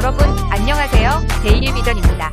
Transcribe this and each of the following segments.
여러분, 안녕하세요. 데일리 비전입니다.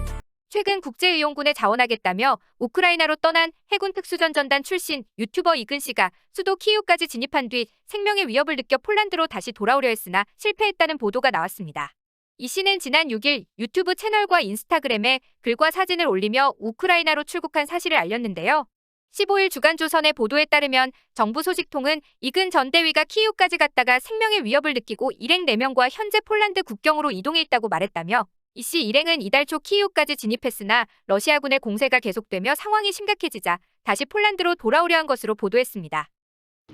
최근 국제의용군에 자원하겠다며 우크라이나로 떠난 해군 특수전전단 출신 유튜버 이근 씨가 수도 키이우까지 진입한 뒤 생명의 위협을 느껴 폴란드로 다시 돌아오려 했으나 실패했다는 보도가 나왔습니다. 이 씨는 지난 6일 유튜브 채널과 인스타그램에 글과 사진을 올리며 우크라이나로 출국한 사실을 알렸는데요. 15일 주간조선의 보도에 따르면 정부 소식통은 이근 전 대위가 키이우까지 갔다가 생명의 위협을 느끼고 일행 4명과 현재 폴란드 국경으로 이동해 있다고 말했다며 이 씨 일행은 이달 초 키이우까지 진입했으나 러시아군의 공세가 계속되며 상황이 심각해지자 다시 폴란드로 돌아오려 한 것으로 보도했습니다.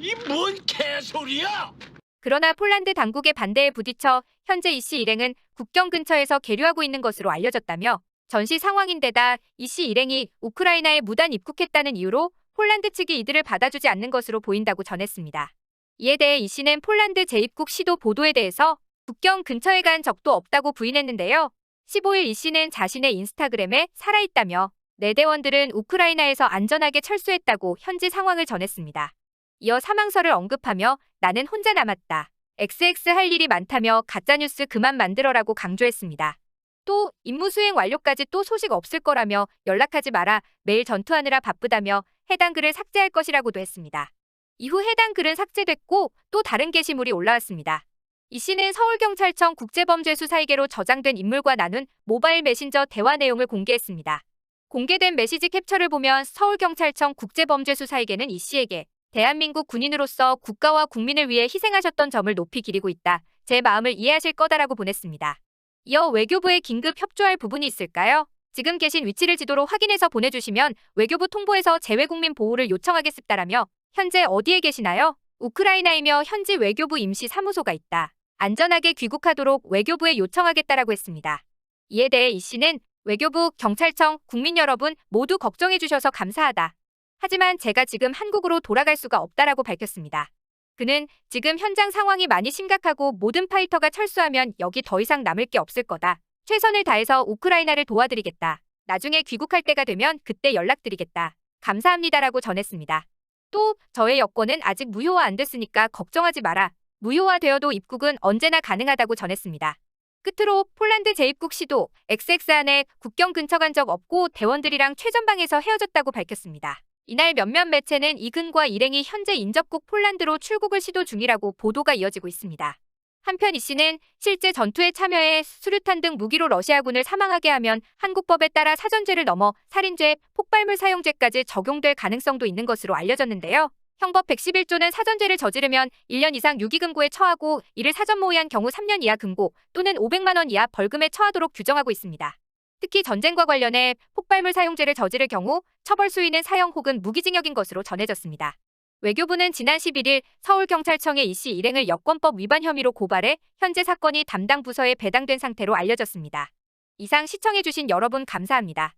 이 뭔 개소리야! 그러나 폴란드 당국의 반대에 부딪혀 현재 이 씨 일행은 국경 근처에서 계류하고 있는 것으로 알려졌다며 전시 상황인데다 이 씨 일행이 우크라이나에 무단 입국했다는 이유로 폴란드 측이 이들을 받아주지 않는 것으로 보인다고 전했습니다. 이에 대해 이 씨는 폴란드 재입국 시도 보도에 대해서 국경 근처에 간 적도 없다고 부인했는데요. 15일 이 씨는 자신의 인스타그램에 살아있다며 내 대원들은 우크라이나에서 안전하게 철수했다고 현지 상황을 전했습니다. 이어 사망설을 언급하며 나는 혼자 남았다. XX 할 일이 많다며 가짜뉴스 그만 만들어라고 강조했습니다. 또 임무 수행 완료까지 또 소식 없을 거라며 연락하지 마라. 매일 전투하느라 바쁘다며 해당 글을 삭제할 것이라고도 했습니다. 이후 해당 글은 삭제됐고 또 다른 게시물이 올라왔습니다. 이 씨는 서울경찰청 국제범죄수사이계로 저장된 인물과 나눈 모바일 메신저 대화 내용을 공개했습니다. 공개된 메시지 캡처를 보면 서울경찰청 국제범죄수사이계는 이 씨에게 대한민국 군인으로서 국가와 국민을 위해 희생하셨던 점을 높이 기리고 있다. 제 마음을 이해하실 거다라고 보냈습니다. 이어 외교부에 긴급 협조할 부분이 있을까요? 지금 계신 위치를 지도로 확인해서 보내주시면 외교부 통보해서 재외국민 보호를 요청하겠습니다라며 현재 어디에 계시나요? 우크라이나이며 현지 외교부 임시 사무소가 있다. 안전하게 귀국하도록 외교부에 요청하겠다라고 했습니다. 이에 대해 이 씨는 외교부, 경찰청, 국민 여러분 모두 걱정해 주셔서 감사하다. 하지만 제가 지금 한국으로 돌아갈 수가 없다라고 밝혔습니다. 그는 지금 현장 상황이 많이 심각하고 모든 파이터가 철수하면 여기 더 이상 남을 게 없을 거다. 최선을 다해서 우크라이나를 도와드리겠다. 나중에 귀국할 때가 되면 그때 연락드리겠다. 감사합니다라고 전했습니다. 또 저의 여권은 아직 무효화 안 됐으니까 걱정하지 마라. 무효화되어도 입국은 언제나 가능하다고 전했습니다. 끝으로 폴란드 재입국 시도 XX 안에 국경 근처 간 적 없고 대원들이랑 최전방에서 헤어졌다고 밝혔습니다. 이날 몇몇 매체는 이근과 일행이 현재 인접국 폴란드로 출국을 시도 중이라고 보도가 이어지고 있습니다. 한편 이 씨는 실제 전투에 참여해 수류탄 등 무기로 러시아군을 사망하게 하면 한국법에 따라 사전죄를 넘어 살인죄, 폭발물 사용죄까지 적용될 가능성도 있는 것으로 알려졌는데요. 형법 111조는 사전죄를 저지르면 1년 이상 유기금고에 처하고 이를 사전 모의한 경우 3년 이하 금고 또는 500만 원 이하 벌금에 처하도록 규정하고 있습니다. 특히 전쟁과 관련해 폭발물 사용죄를 저지를 경우 처벌 수위는 사형 혹은 무기징역인 것으로 전해졌습니다. 외교부는 지난 11일 서울경찰청에 이 씨 일행을 여권법 위반 혐의로 고발해 현재 사건이 담당 부서에 배당된 상태로 알려졌습니다. 이상 시청해주신 여러분 감사합니다.